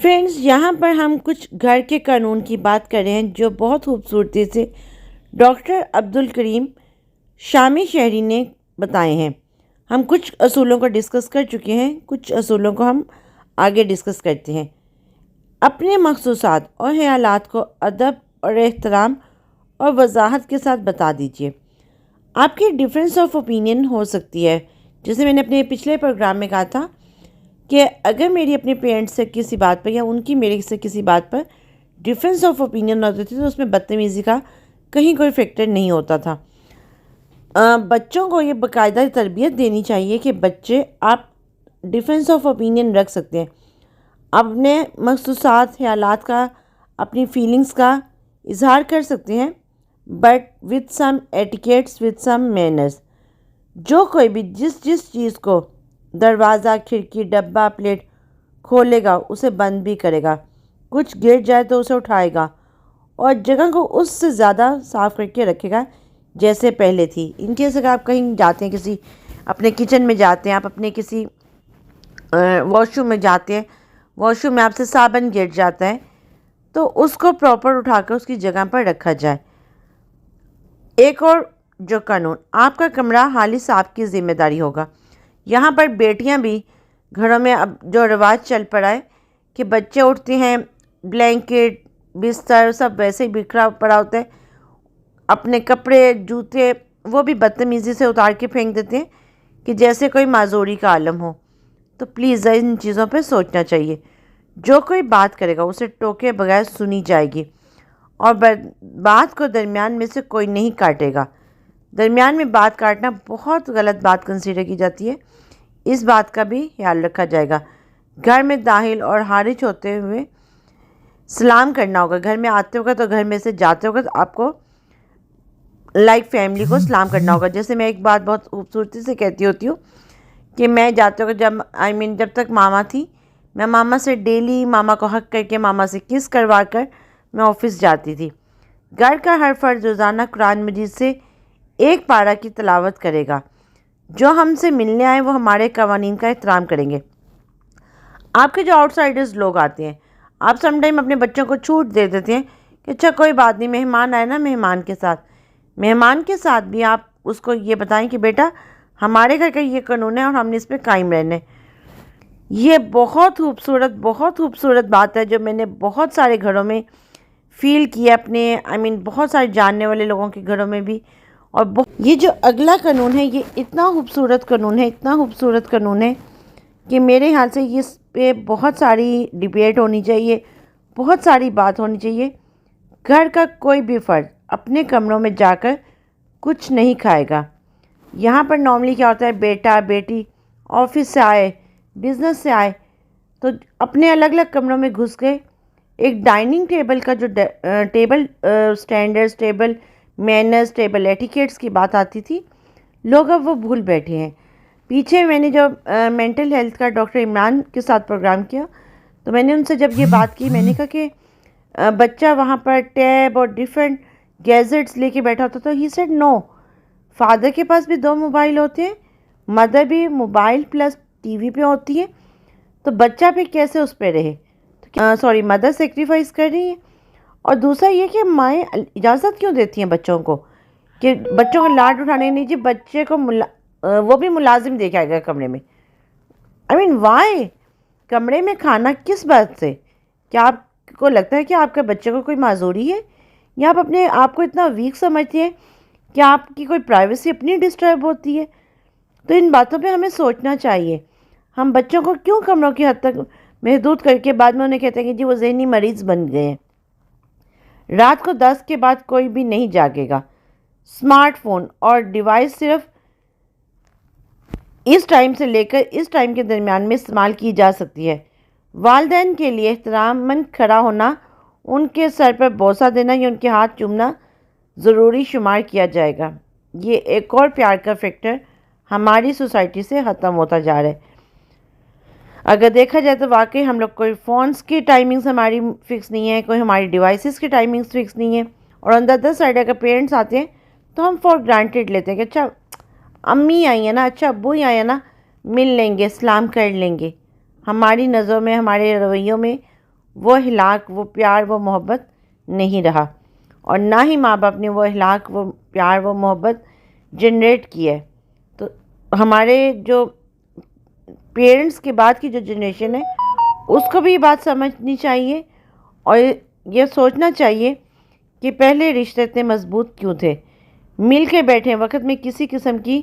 Friends, यहाँ पर हम कुछ घर के कानून की बात कर रहे हैं जो बहुत खूबसूरती से डॉक्टर अब्दुल करीम शामी शहरी ने बताए हैं। हम कुछ असूलों को डिस्कस कर चुके हैं, कुछ असूलों को हम आगे डिस्कस करते हैं। अपने मखसूसात और ख़यालात को अदब और एहतराम और वजाहत के साथ बता दीजिए। आपकी डिफरेंस ऑफ ओपिनियन हो सकती है, जैसे मैंने अपने पिछले प्रोग्राम में कहा था कि अगर मेरी अपने पेरेंट्स से किसी बात पर या उनकी मेरे से किसी बात पर डिफरेंस ऑफ ओपिनियन होती थी तो उसमें बदतमीज़ी का कहीं कोई फैक्टर नहीं होता था। बच्चों को ये बाकायदा तरबियत देनी चाहिए कि बच्चे आप डिफरेंस ऑफ ओपिनियन रख सकते हैं, अपने महसूसात ख़यालात का, अपनी फीलिंग्स का इजहार कर सकते हैं, but with some etiquettes, with some manners. जो कोई भी जिस जिस चीज़ को दरवाज़ा, खिड़की, डब्बा, प्लेट खोलेगा उसे बंद भी करेगा, कुछ गिर जाए तो उसे उठाएगा और जगह को उससे ज़्यादा साफ़ करके रखेगा जैसे पहले थी। इनकेस अगर आप कहीं जाते हैं, किसी अपने किचन में जाते हैं, आप अपने किसी वॉशरूम में जाते हैं, वॉशरूम में आपसे साबुन गिर जाता है तो उसको प्रॉपर उठाकर उसकी जगह पर रखा जाए। एक और जो कानून, आपका कमरा हाली साहब की ज़िम्मेदारी होगा। यहाँ पर बेटियाँ भी घरों में अब जो रिवाज चल पड़ा है कि बच्चे उठते हैं, ब्लैंकेट, बिस्तर सब वैसे ही बिखरा पड़ा होता है, अपने कपड़े, जूते वो भी बदतमीज़ी से उतार के फेंक देते हैं कि जैसे कोई माजूरी का आलम हो। तो प्लीज़ इन चीज़ों पे सोचना चाहिए। जो कोई बात करेगा उसे टोके बगैर सुनी जाएगी और बात को दरमियान में से कोई नहीं काटेगा। दरमियान में बात काटना बहुत गलत बात कंसीडर की जाती है, इस बात का भी ख्याल रखा जाएगा। घर में दाखिल और खारिज होते हुए सलाम करना होगा। घर में आते होगा तो घर में से जाते होगा तो आपको लाइक फैमिली को सलाम करना होगा। जैसे मैं एक बात बहुत खूबसूरती से कहती होती हूँ कि मैं जाते होगा जब तक मामा थी, मैं मामा से डेली मामा को हक करके मामा से किस करवा कर मैं ऑफिस जाती थी। घर का हर फर्द रोज़ाना कुरान मजीद से एक पारा की तिलावत करेगा। जो हमसे मिलने आए वो हमारे कवानीन का एहतराम करेंगे। आपके जो आउटसाइडर्स लोग आते हैं, आप समटाइम अपने बच्चों को छूट दे देते हैं कि अच्छा कोई बात नहीं, मेहमान आए ना, मेहमान के साथ भी आप उसको ये बताएं कि बेटा हमारे घर का ये कानून है और हमने इस पर कायम रहना है। ये बहुत खूबसूरत बात है जो मैंने बहुत सारे घरों में फ़ील किया, अपने बहुत सारे जानने वाले लोगों के घरों में भी। और ये जो अगला कानून है ये इतना खूबसूरत कानून है कि मेरे ख्याल से इस पे बहुत सारी डिबेट होनी चाहिए, बहुत सारी बात होनी चाहिए। घर का कोई भी फ़र्द अपने कमरों में जाकर कुछ नहीं खाएगा। यहाँ पर नॉर्मली क्या होता है, बेटा बेटी ऑफिस से आए, बिज़नेस से आए तो अपने अलग अलग कमरों में घुस गए। एक डाइनिंग टेबल का जो table standards, table manners, table etiquettes की बात आती थी, लोग अब वो भूल बैठे हैं। पीछे मैंने जब मेंटल हेल्थ का डॉक्टर इमरान के साथ प्रोग्राम किया तो मैंने उनसे जब ये बात की, मैंने कहा कि बच्चा वहाँ पर टैब और डिफरेंट गैजेट्स लेके बैठा होता, तो ही सेड नो, फादर के पास भी 2 मोबाइल होते हैं, मदर भी मोबाइल प्लस टीवी पे होती है, तो बच्चा भी कैसे उस पर रहे। तो मदर सेक्रीफाइस कर रही है। और दूसरा ये कि माएँ इजाज़त क्यों देती हैं बच्चों को कि बच्चों को लाड उठाने नहीं चाहिए, बच्चे को वो भी मुलाजिम देके आएगा कमरे में। वाई कमरे में खाना किस बात से? क्या आपको लगता है कि आपके बच्चे को कोई माजूरी है, या आप अपने आप को इतना वीक समझती हैं कि आपकी कोई प्राइवेसी अपनी डिस्टर्ब होती है? तो इन बातों पे हमें सोचना चाहिए। हम बच्चों को क्यों कमरों की हद तक महदूद करके बाद में उन्हें कहते हैं कि जी वो ज़हनी मरीज़ बन गए हैं। रात को 10 के बाद कोई भी नहीं जागेगा। स्मार्टफोन और डिवाइस सिर्फ इस टाइम से लेकर इस टाइम के दरमियान में इस्तेमाल की जा सकती है। वालिदैन के लिए एहतराममंद खड़ा होना, उनके सर पर बोसा देना या उनके हाथ चूमना ज़रूरी शुमार किया जाएगा। ये एक और प्यार का फैक्टर हमारी सोसाइटी से ख़त्म होता जा रहा है। अगर देखा जाए तो वाकई हम लोग कोई फ़ोन्स की टाइमिंग्स हमारी फ़िक्स नहीं है, कोई हमारी डिवाइसेस की टाइमिंग्स फ़िक्स नहीं है। और ऑन द अदर साइड अगर पेरेंट्स आते हैं तो हम फॉर ग्रांटेड लेते हैं कि अच्छा अम्मी आई है ना, अच्छा अब्बू ही आए हैं ना, मिल लेंगे, सलाम कर लेंगे। हमारी नज़रों में, हमारे रवैयों में वो अखलाक, वो प्यार, वो मोहब्बत नहीं रहा, और ना ही माँ बाप ने वो अखलाक, वो प्यार, वो मोहब्बत जनरेट की है। तो हमारे जो पेरेंट्स के बाद की जो जनरेशन है उसको भी ये बात समझनी चाहिए और ये सोचना चाहिए कि पहले रिश्ते इतने मजबूत क्यों थे। मिल के बैठे वक्त में किसी किस्म की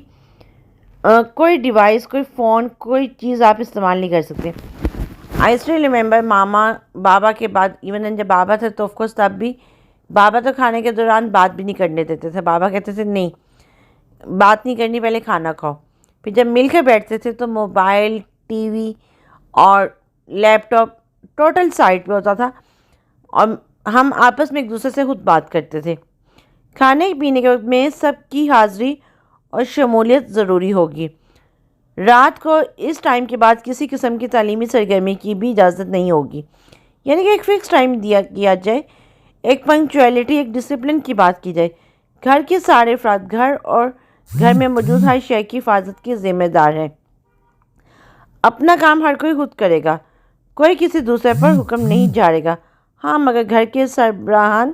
कोई डिवाइस, कोई फ़ोन, कोई चीज़ आप इस्तेमाल नहीं कर सकते। आई स्टिल रिमेंबर मामा बाबा के बाद, इवन जब बाबा थे तो ऑफकोर्स तब भी बाबा तो खाने के दौरान बात भी नहीं करने देते थे। बाबा कहते थे नहीं, बात नहीं करनी, पहले खाना खाओ। फिर जब मिल के बैठते थे तो मोबाइल, टीवी और लैपटॉप टोटल साइड पे होता था और हम आपस में एक दूसरे से खुद बात करते थे। खाने पीने के वक्त में सबकी हाज़िरी और शमूलियत ज़रूरी होगी। रात को इस टाइम के बाद किसी किस्म की तालीमी सरगर्मी की भी इजाज़त नहीं होगी, यानी कि एक फ़िक्स टाइम दिया किया जाए, एक पंक्चुअलिटी, एक डिसिप्लिन की बात की जाए। घर के सारे अफराद घर और घर में मौजूद हर शय की हिफाजत के ज़िम्मेदार हैं। अपना काम हर कोई खुद करेगा, कोई किसी दूसरे पर हुक्म नहीं झाड़ेगा। हाँ, मगर घर के सरबराहान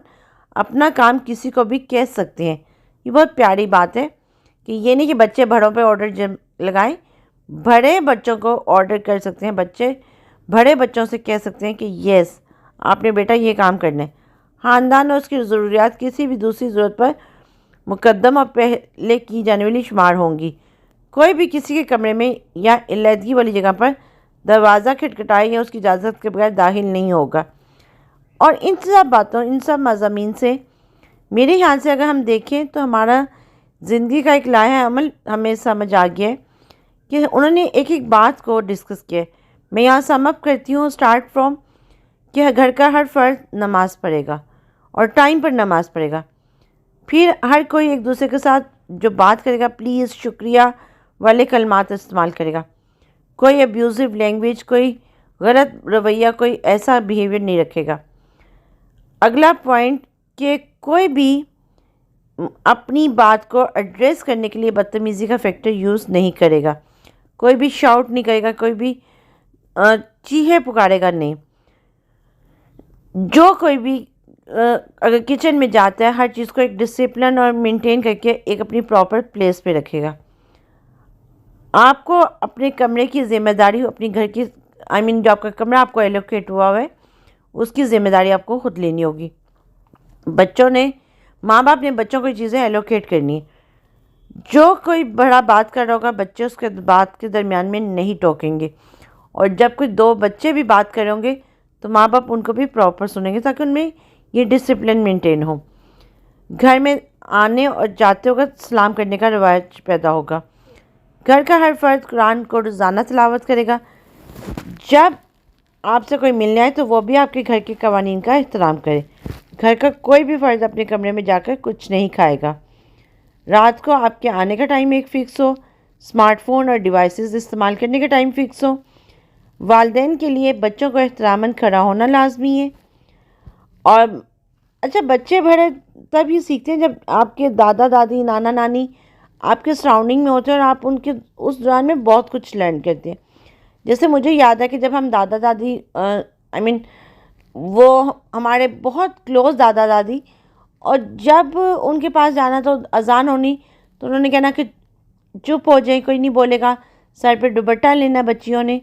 अपना काम किसी को भी कह सकते हैं। ये बहुत प्यारी बात है कि ये नहीं कि बच्चे बड़ों पे ऑर्डर लगाएं, बड़े बच्चों को ऑर्डर कर सकते हैं। बच्चे बड़े बच्चों से कह सकते हैं कि यस, आपने बेटा ये काम करना है। ख़ानदान और उसकी ज़रूरियात किसी भी दूसरी ज़रूरत पर मुकद्दम और पहले की जाने वाली शुमार होंगी। कोई भी किसी के कमरे में या इलादगी वाली जगह पर दरवाज़ा खटखटाए या उसकी इजाज़त के बगैर दाखिल नहीं होगा। और इन सब बातों, इन सब मज़ामीन से मेरे ख्याल से अगर हम देखें तो हमारा ज़िंदगी का एक लाया अमल हमें समझ आ गया है कि उन्होंने एक एक बात को डिस्कस किया है। मैं यहाँ सम अप करती हूँ, स्टार्ट फ्रॉम कि घर का हर फ़र्द नमाज़ पढ़ेगा और टाइम पर नमाज़ पढ़ेगा। फिर हर कोई एक दूसरे के साथ जो बात करेगा प्लीज़, शुक्रिया वाले कलमात इस्तेमाल करेगा। कोई अब्यूज़िव लैंग्वेज, कोई गलत रवैया, कोई ऐसा बिहेवियर नहीं रखेगा। अगला पॉइंट कि कोई भी अपनी बात को एड्रेस करने के लिए बदतमीज़ी का फैक्टर यूज़ नहीं करेगा। कोई भी शाउट नहीं करेगा, कोई भी चीखे पुकारेगा नहीं। जो कोई भी अगर किचन में जाता है हर चीज़ को एक डिसिप्लिन और मेंटेन करके एक अपनी प्रॉपर प्लेस पे रखेगा। आपको अपने कमरे की ज़िम्मेदारी अपनी घर की जो आपका कमरा आपको एलोकेट हुआ है उसकी ज़िम्मेदारी आपको खुद लेनी होगी। माँ बाप ने बच्चों को चीज़ें एलोकेट करनी है। जो कोई बड़ा बात कर रहा होगा बच्चे उसके बात के दरमियान में नहीं टोकेंगे, और जब कोई दो बच्चे भी बात कर होंगे तो माँ बाप उनको भी प्रॉपर सुनेंगे ताकि उनमें ये डिसिप्लिन मेंटेन हो। घर में आने और जाते वक्त सलाम करने का रिवाज पैदा होगा। घर का हर फर्द कुरान को रोज़ाना तिलावत करेगा। जब आपसे कोई मिलने आए तो वो भी आपके घर के कवानीन का एहतराम करे। घर का कोई भी फ़र्द अपने कमरे में जाकर कुछ नहीं खाएगा। रात को आपके आने का टाइम एक फ़िक्स हो। स्मार्टफ़ोन और डिवाइसेस इस्तेमाल करने का टाइम फ़िक्स हो। वालिदैन के लिए बच्चों को एहतरामन खड़ा होना लाजमी है। और अच्छा, बच्चे बड़े तब ही सीखते हैं जब आपके दादा दादी, नाना नानी आपके सराउंडिंग में होते हैं और आप उनके उस दौरान में बहुत कुछ लर्न करते हैं। जैसे मुझे याद है कि जब हम दादा दादी वो हमारे बहुत क्लोज़ दादा दादी, और जब उनके पास जाना तो अजान होनी तो उन्होंने कहना कि चुप हो जाए, कोई नहीं बोलेगा, सर पे दुपट्टा लेना बच्चियों ने।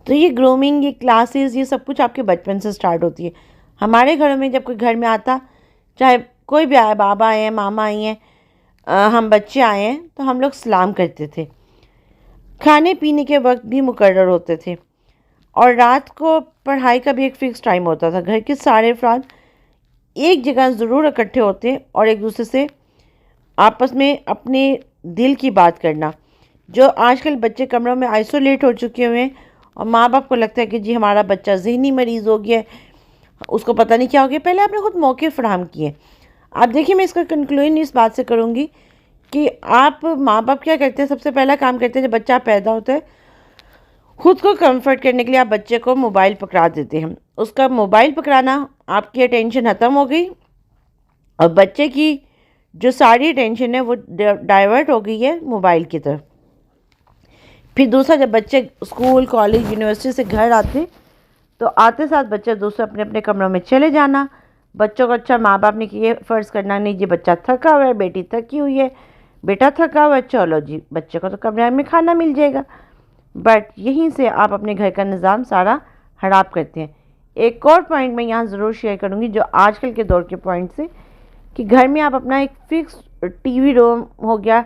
तो ये ग्रूमिंग, ये क्लासेस, ये सब कुछ आपके बचपन से स्टार्ट होती है। हमारे घरों में जब कोई घर में आता, चाहे कोई भी आया, बाबा आए हैं, मामा आई हैं, हम बच्चे आए हैं, तो हम लोग सलाम करते थे। खाने पीने के वक्त भी मुकर्रर होते थे और रात को पढ़ाई का भी एक फ़िक्स टाइम होता था। घर के सारे अफराद एक जगह ज़रूर इकट्ठे होते और एक दूसरे से आपस में अपने दिल की बात करना। जो आजकल बच्चे कमरों में आइसोलेट हो चुके हुए हैं और माँ बाप को लगता है कि जी हमारा बच्चा ज़हनी मरीज़ हो गया है, उसको पता नहीं क्या हो गया। पहले आपने खुद मौके फराहम किए। आप देखिए, मैं इसका कंक्लूजन इस बात से करूँगी कि आप माँ बाप क्या करते हैं, सबसे पहला काम करते हैं जब बच्चा पैदा होता है, खुद को कंफर्ट करने के लिए आप बच्चे को मोबाइल पकड़ा देते हैं। उसका मोबाइल पकड़ाना, आपकी अटेंशन ख़त्म हो गई और बच्चे की जो सारी अटेंशन है वो डाइवर्ट हो गई है मोबाइल की तरफ। फिर दूसरा, जब बच्चे स्कूल, कॉलेज, यूनिवर्सिटी से घर आते तो आते साथ बच्चे दूसरे अपने अपने कमरों में चले जाना। बच्चों को अच्छा माँ बाप ने ये फ़र्ज़ करना नहीं जी बच्चा थका हुआ है, बेटी थकी हुई है, बेटा थका हुआ है, चलो जी बच्चे को तो कमरे में खाना मिल जाएगा। बट यहीं से आप अपने घर का निज़ाम सारा हड़ाप करते हैं। एक और पॉइंट मैं यहाँ ज़रूर शेयर करूँगी जो आजकल के दौर के पॉइंट से, कि घर में आप अपना एक फ़िक्स टीवी रूम हो गया,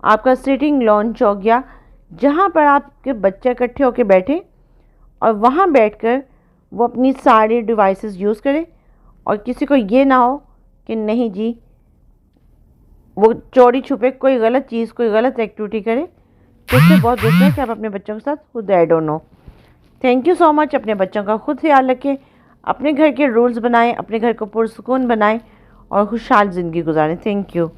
आपका सिटिंग लॉन्च हो गया, जहाँ पर आपके बच्चे इकट्ठे होकर बैठे और वहाँ बैठकर वो अपनी सारी डिवाइसेस यूज़ करें और किसी को ये ना हो कि नहीं जी वो चोरी छुपे कोई गलत चीज़, कोई गलत एक्टिविटी करे। तो इससे बहुत बेहतर है कि आप अपने बच्चों के साथ खुद ऐड ऑन हो। Thank you so much. अपने बच्चों का खुद ख्याल रखें, अपने घर के रूल्स बनाएं, अपने घर को पुरसुकून बनाएं और खुशहाल ज़िंदगी गुजारें। Thank you.